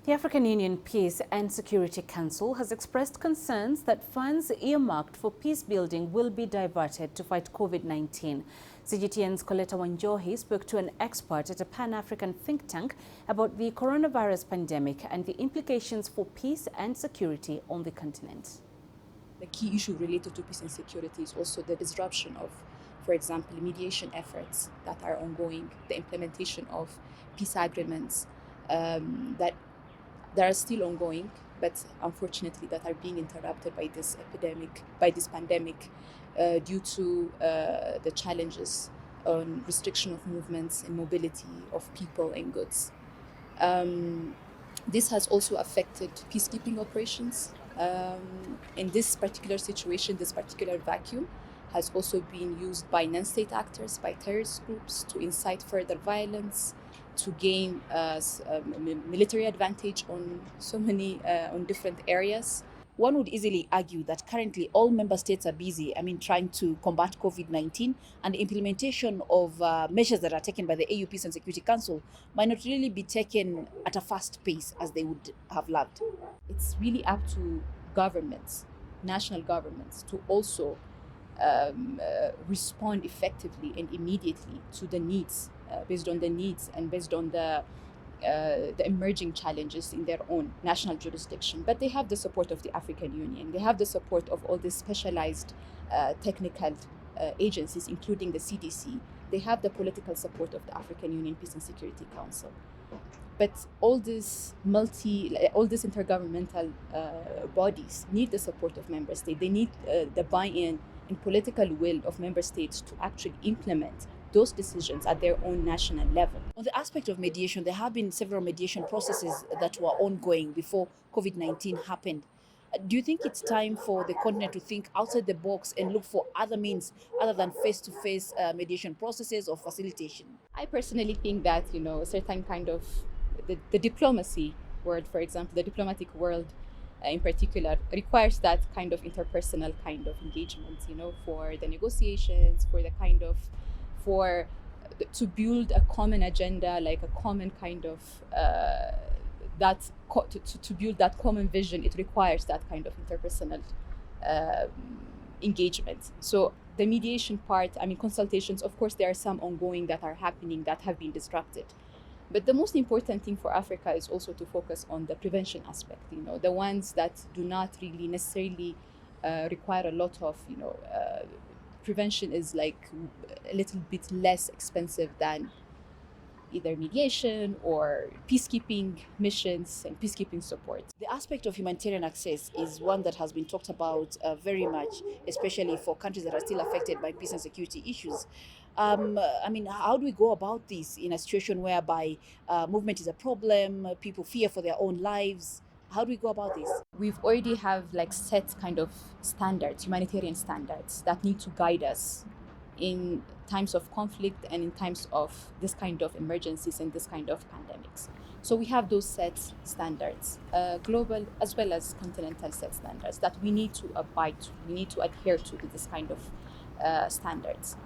The African Union Peace and Security Council has expressed concerns that funds earmarked for peace building will be diverted to fight COVID-19. CGTN's Colleta Wanjohi spoke to an expert at a Pan-African think tank about the coronavirus pandemic and the implications for peace and security on the continent. The key issue related to peace and security is also the disruption of, for example, mediation efforts that are ongoing, the implementation of peace agreements that are still ongoing, but unfortunately that are being interrupted by this pandemic, due to the challenges on restriction of movements and mobility of people and goods. This has also affected peacekeeping operations. In this particular situation, this particular vacuum has also been used by non-state actors, by terrorist groups to incite further violence, to gain military advantage on so many on different areas. One would easily argue that currently all member states are busy, trying to combat COVID-19, and the implementation of measures that are taken by the AU Peace and Security Council might not really be taken at a fast pace as they would have loved. It's really up to governments, national governments, to also respond effectively and immediately to the needs, based on the needs and based on the emerging challenges in their own national jurisdiction. But they have the support of the African Union. They have the support of all these specialized technical agencies, including the CDC. They have the political support of the African Union Peace and Security Council. But all these intergovernmental bodies need the support of member states. They need the buy-in and political will of member states to actually implement those decisions at their own national level. On the aspect of mediation, there have been several mediation processes that were ongoing before COVID-19 happened. Do you think it's time for the continent to think outside the box and look for other means other than face-to-face mediation processes or facilitation? I personally think that, a certain kind of the diplomacy world, for example, the diplomatic world in particular, requires that kind of interpersonal kind of engagement, for the negotiations, to build a common agenda, like a common kind of to build that common vision. It requires that kind of interpersonal engagement. So the mediation part, consultations, of course, there are some ongoing that are happening that have been disrupted. But the most important thing for Africa is also to focus on the prevention aspect, the ones that do not really necessarily require a lot of, prevention is like a little bit less expensive than either mediation or peacekeeping missions and peacekeeping support. The aspect of humanitarian access is one that has been talked about very much, especially for countries that are still affected by peace and security issues. How do we go about this in a situation whereby movement is a problem, people fear for their own lives? How do we go about this? We've already have set kind of standards, humanitarian standards that need to guide us in times of conflict and in times of this kind of emergencies and this kind of pandemics. So we have those set standards, global as well as continental set standards that we need to abide to. We need to adhere to this kind of standards.